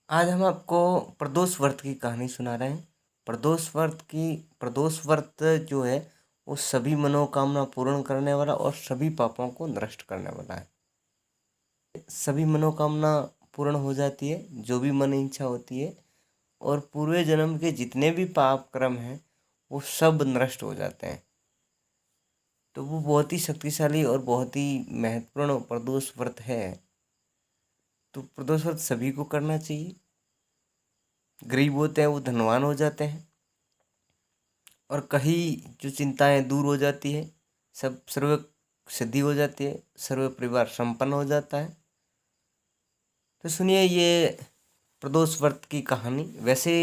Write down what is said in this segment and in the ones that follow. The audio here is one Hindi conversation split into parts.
आज हम आपको प्रदोष व्रत की कहानी सुना रहे हैं। प्रदोष व्रत जो है वो सभी मनोकामना पूर्ण करने वाला और सभी पापों को नष्ट करने वाला है। सभी मनोकामना पूर्ण हो जाती है, जो भी मन इच्छा होती है, और पूर्व जन्म के जितने भी पाप कर्म हैं वो सब नष्ट हो जाते हैं। तो वो बहुत ही शक्तिशाली और बहुत ही महत्वपूर्ण प्रदोष व्रत है। तो प्रदोष व्रत सभी को करना चाहिए। गरीब होते हैं वो धनवान हो जाते हैं, और कहीं जो चिंताएं दूर हो जाती है, सब सर्व सिद्धि हो जाती है, सर्व परिवार संपन्न हो जाता है। तो सुनिए ये प्रदोष व्रत की कहानी। वैसे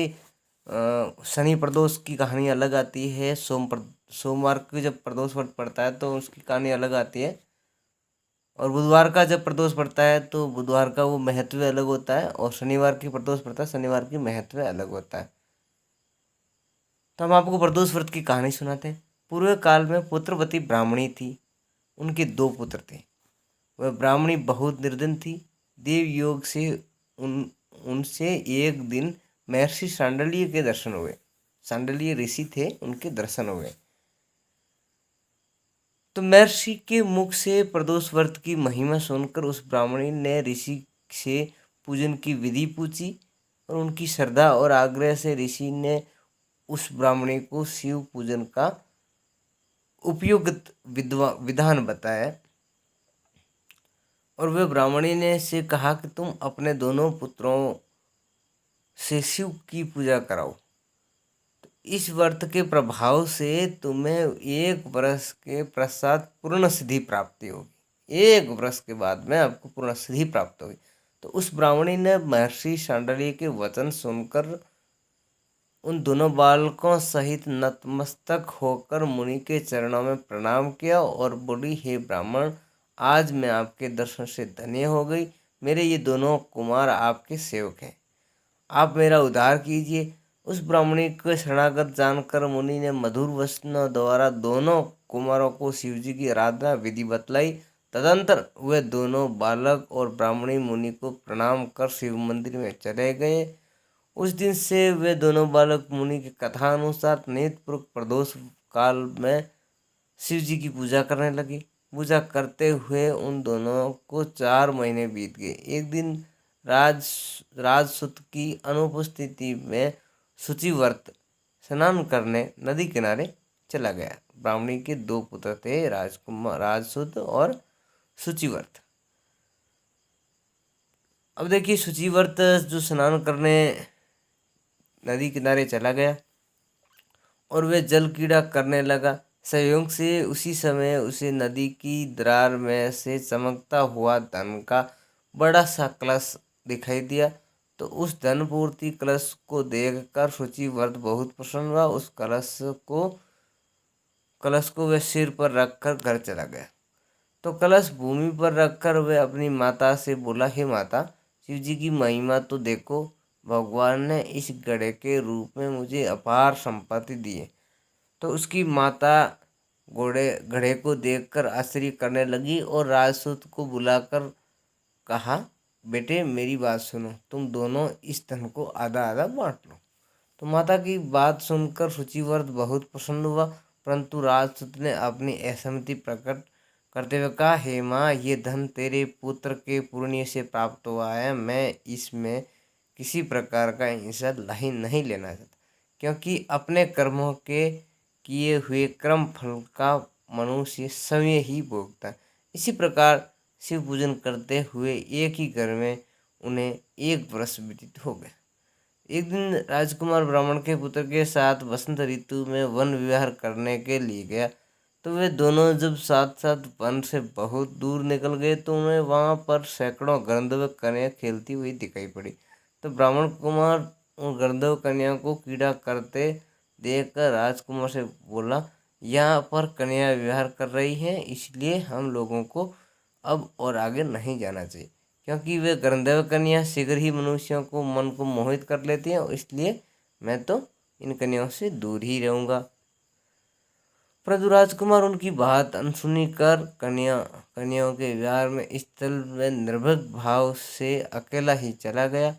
शनि प्रदोष की कहानी अलग आती है। सोमवार को जब प्रदोष व्रत पड़ता है तो उसकी कहानी अलग आती है, और बुधवार का जब प्रदोष पड़ता है तो बुधवार का वो महत्व अलग होता है, और शनिवार की प्रदोष पड़ता है, शनिवार की महत्व अलग होता है। तो हम आपको प्रदोष व्रत की कहानी सुनाते हैं। पूर्व काल में पुत्रवती ब्राह्मणी थी। उनके दो पुत्र थे। वह ब्राह्मणी बहुत निर्धन थी। देव योग से उनसे एक दिन महर्षि सांडल्य के दर्शन हुए। सांडल्य ऋषि थे, उनके दर्शन हुए। तो महर्षि के मुख से प्रदोष व्रत की महिमा सुनकर उस ब्राह्मणी ने ऋषि से पूजन की विधि पूछी, और उनकी श्रद्धा और आग्रह से ऋषि ने उस ब्राह्मणी को शिव पूजन का उपयुक्त विधान बताया। और वे ब्राह्मणी ने से कहा कि तुम अपने दोनों पुत्रों से शिव की पूजा कराओ। तो इस व्रत के प्रभाव से तुम्हें 1 वर्ष के पश्चात पूर्ण सिद्धि प्राप्ति होगी। 1 वर्ष के बाद में आपको पूर्ण सिद्धि प्राप्त होगी। तो उस ब्राह्मणी ने महर्षि सांडल्य के वचन सुनकर उन दोनों बालकों सहित नतमस्तक होकर मुनि के चरणों में प्रणाम किया और बोली, हे ब्राह्मण, आज मैं आपके दर्शन से धन्य हो गई। मेरे ये दोनों कुमार आपके सेवक हैं, आप मेरा उद्धार कीजिए। उस ब्राह्मणी को शरणागत जानकर मुनि ने मधुर वचनों द्वारा दोनों कुमारों को शिवजी की आराधना विधि बतलाई। तदंतर वे दोनों बालक और ब्राह्मणी मुनि को प्रणाम कर शिव मंदिर में चले गए। उस दिन से वे दोनों बालक मुनि की कथा अनुसार नियतपूर्वक प्रदोष काल में शिव जी की पूजा करने लगे। पूजा करते हुए उन दोनों को 4 महीने बीत गए। एक दिन राजसुत की अनुपस्थिति में शुचिव्रत स्नान करने नदी किनारे चला गया। ब्राह्मणी के 2 पुत्र थे, राजसुत और शुचिव्रत। अब देखिए, शुचिव्रत जो स्नान करने नदी किनारे चला गया और वे जल क्रीड़ा करने लगा। संयोग से उसी समय उसे नदी की दरार में से चमकता हुआ धन का बड़ा सा कलश दिखाई दिया। तो उस धन पूर्ति कलश को देखकर शुचिव्रत बहुत प्रसन्न हुआ। उस कलश को वह सिर पर रखकर घर चला गया। तो कलश भूमि पर रखकर वह अपनी माता से बोला, हे माता, शिव जी की महिमा तो देखो। भगवान ने इस घड़े के रूप में मुझे अपार संपत्ति दी है। तो उसकी माता घड़े को देखकर आश्चर्य करने लगी और राजसूत को बुलाकर कहा, बेटे मेरी बात सुनो, तुम दोनों इस धन को आधा आधा बांट लो। तो माता की बात सुनकर शुचिव्रत बहुत प्रसन्न हुआ, परंतु राजसूत ने अपनी असहमति प्रकट करते हुए कहा, हे माँ, ये धन तेरे पुत्र के पुण्य से प्राप्त हुआ है। मैं इसमें किसी प्रकार का हिस्सा नहीं लेना चाहता, क्योंकि अपने कर्मों के किए हुए कर्म फल का मनुष्य स्वयं ही भोगता है। इसी प्रकार शिव पूजन करते हुए एक ही घर में उन्हें 1 वर्ष व्यतीत हो गया। एक दिन राजकुमार ब्राह्मण के पुत्र के साथ वसंत ऋतु में वन विहार करने के लिए गया। तो वे दोनों जब साथ साथ वन से बहुत दूर निकल गए तो उन्हें वहां पर सैकड़ों गंधर्व कन्या खेलती हुई दिखाई पड़ी। तो ब्राह्मण कुमार उन गंधर्व कन्याओं को क्रीड़ा करते देखकर राजकुमार से बोला, यहाँ पर कन्या विहार कर रही हैं, इसलिए हम लोगों को अब और आगे नहीं जाना चाहिए, क्योंकि वे गंधर्व कन्या शीघ्र ही मनुष्यों को मन को मोहित कर लेती हैं, इसलिए मैं तो इन कन्याओं से दूर ही रहूँगा। परंतु राजकुमार उनकी बात अनसुनी कर कन्याओं के विहार में स्थल में निर्भय भाव से अकेला ही चला गया।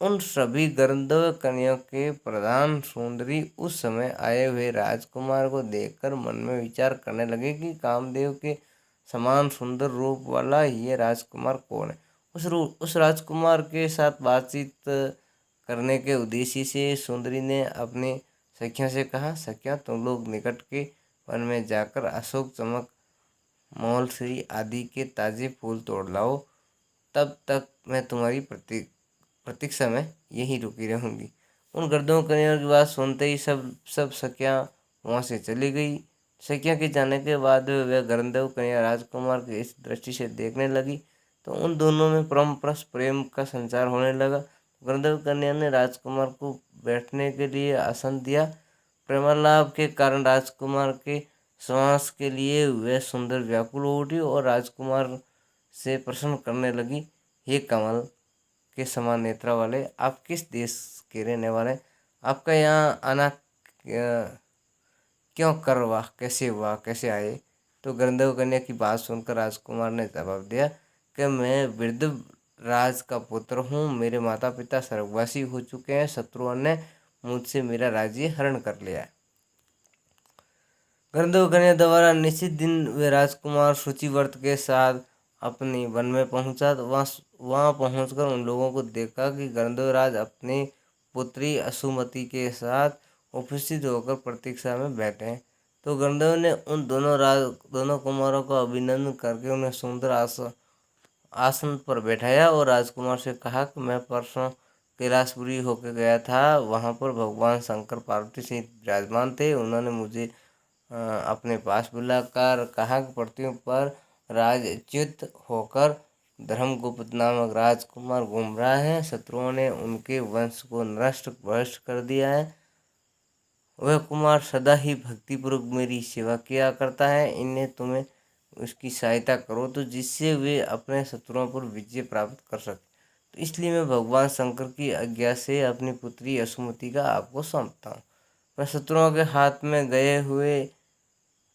उन सभी गंधर्व कन्याओं के प्रधान सुंदरी उस समय आए हुए राजकुमार को देखकर मन में विचार करने लगे कि कामदेव के समान सुंदर रूप वाला ये राजकुमार कौन है। उस राजकुमार के साथ बातचीत करने के उद्देश्य से सुंदरी ने अपने सखियों से कहा, सखियों तुम लोग निकट के वन में जाकर अशोक, चमक, मौलश्री आदि के ताजे फूल तोड़ लाओ, तब तक मैं तुम्हारी प्रतीक्षा में यहीं रुकी रहूंगी। उन गर्दों कन्याओं की बात सुनते ही सब सखियां वहां से चली गई। सखियां के जाने के बाद वह गंधर्व कन्या राजकुमार की इस दृष्टि से देखने लगी तो उन दोनों में परस्पर प्रेम का संचार होने लगा। गंधर्व कन्या ने राजकुमार को बैठने के लिए आसन दिया। प्रेमालाप के कारण राजकुमार के श्वास के लिए वह सुंदर व्याकुल हो उठी और राजकुमार से प्रश्न करने लगी, हे कमल के समान नेत्रा वाले, आप किस देश के रहने वाले? आपका यहाँ आना क्यों कर हुआ, कैसे हुआ, कैसे आए? तो गंधर्व कन्या की बात सुनकर राजकुमार ने जवाब दिया कि मैं वृद्ध राज का पुत्र हूँ। मेरे माता पिता स्वर्गवासी हो चुके हैं। शत्रुओं ने मुझसे मेरा राज्य हरण कर लिया है। गंधर्व कन्या द्वारा निश्चित दिन वे राजकुमार शुचिव्रत के साथ अपनी वन में पहुंचा। तो वहाँ पहुंचकर उन लोगों को देखा कि गंधर्वराज अपनी पुत्री असुमति के साथ उपस्थित होकर प्रतीक्षा में बैठे हैं। तो गंधर्व ने उन दोनों कुमारों का अभिनंदन करके उन्हें सुंदर आसन पर बैठाया और राजकुमार से कहा कि मैं परसों कैलाशपुरी होकर गया था। वहाँ पर भगवान शंकर पार्वती से विराजमान थे। उन्होंने मुझे अपने पास बुलाकर कहा कि पृथ्वी पर राजच्युत होकर धर्मगुप्त नामक राजकुमार घूम रहा है। शत्रुओं ने उनके वंश को नष्ट भ्रष्ट कर दिया है। वह कुमार सदा ही भक्तिपूर्वक मेरी सेवा किया करता है। इन्हें तुम्हें उसकी सहायता करो तो जिससे वे अपने शत्रुओं पर विजय प्राप्त कर सके। तो इसलिए मैं भगवान शंकर की आज्ञा से अपनी पुत्री असुमति का आपको सौंपता हूँ। मैं शत्रुओं के हाथ में गए हुए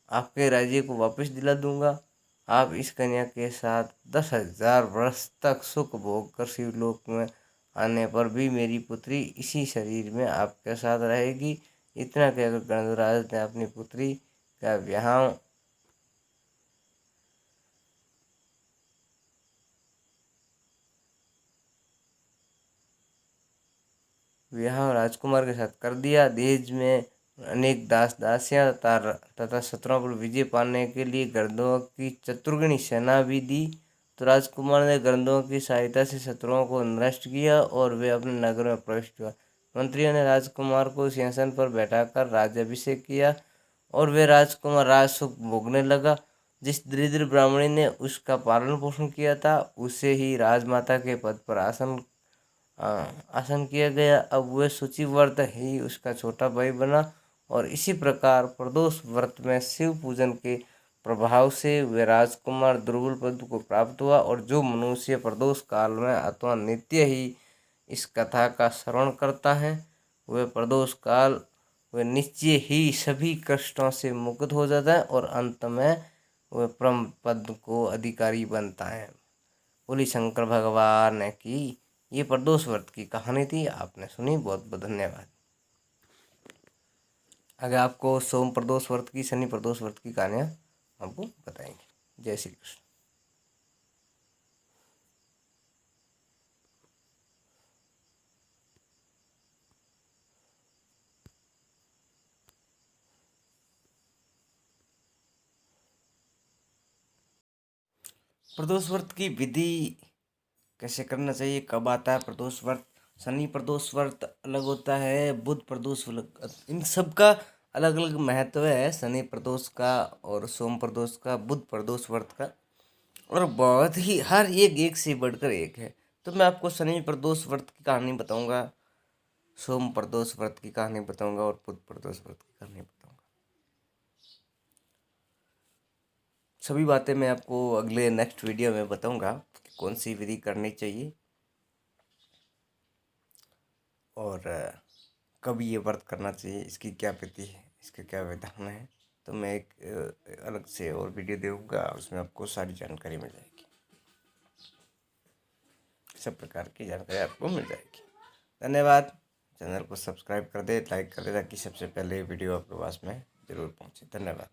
आपके राज्य को वापस दिला दूंगा। आप इस कन्या के साथ 10,000 वर्ष तक सुख भोग कर शिवलोक में आने पर भी मेरी पुत्री इसी शरीर में आपके साथ रहेगी। इतना कहकर गंधर्वराज ने अपनी पुत्री का विवाह राजकुमार के साथ कर दिया। दहेज में अनेक दास दासियां तथा शत्रुओं पर विजय पाने के लिए गंधर्वों की चतुर्गणी सेना भी दी। तो राजकुमार ने गंधर्वों की सहायता से शत्रुओं को नष्ट किया और वे अपने नगर में प्रविष्ट हुआ। मंत्रियों ने राजकुमार को सिंहासन पर बैठाकर राज्याभिषेक किया और वे राजकुमार राजसुख भोगने लगा। जिस दरिद्र ब्राह्मणी ने उसका पालन पोषण किया था उसे ही राजमाता के पद पर आसन किया गया। अब वह शुचिव्रत ही उसका छोटा भाई बना और इसी प्रकार प्रदोष व्रत में शिव पूजन के प्रभाव से वह राजकुमार दुर्गुल पद को प्राप्त हुआ। और जो मनुष्य प्रदोष काल में अथवा नित्य ही इस कथा का श्रवण करता है वह प्रदोष काल वह निश्चय ही सभी कष्टों से मुक्त हो जाता है और अंत में वह परम पद को अधिकारी बनता है। बोली शंकर भगवान की। ये प्रदोष व्रत की कहानी थी, आपने सुनी। बहुत बहुत धन्यवाद। अगर आपको सोम प्रदोष व्रत की, शनि प्रदोष व्रत की कहानियाँ आपको बताएंगे। जय श्री कृष्ण। प्रदोष व्रत की विधि कैसे करना चाहिए, कब आता है प्रदोष व्रत? शनि प्रदोष व्रत अलग होता है, बुध प्रदोष अलग, इन सब का अलग अलग महत्व है। शनि प्रदोष का और सोम प्रदोष का, बुध प्रदोष व्रत का, और बहुत ही हर एक से बढ़कर एक है। तो मैं आपको शनि प्रदोष व्रत की कहानी बताऊंगा, सोम प्रदोष व्रत की कहानी बताऊंगा और बुध प्रदोष व्रत की कहानी बताऊंगा। सभी बातें मैं आपको अगले नेक्स्ट वीडियो में बताऊंगा कि कौन सी विधि करनी चाहिए और कब ये व्रत करना चाहिए, इसकी क्या विधि है, इसका क्या विधान है। तो मैं एक अलग से और वीडियो दूंगा, उसमें आपको सारी जानकारी मिल जाएगी, सब प्रकार की जानकारी आपको मिल जाएगी। धन्यवाद। चैनल को सब्सक्राइब कर दे, लाइक कर दे, ताकि सबसे पहले ये वीडियो आपके पास में ज़रूर पहुँचे। धन्यवाद।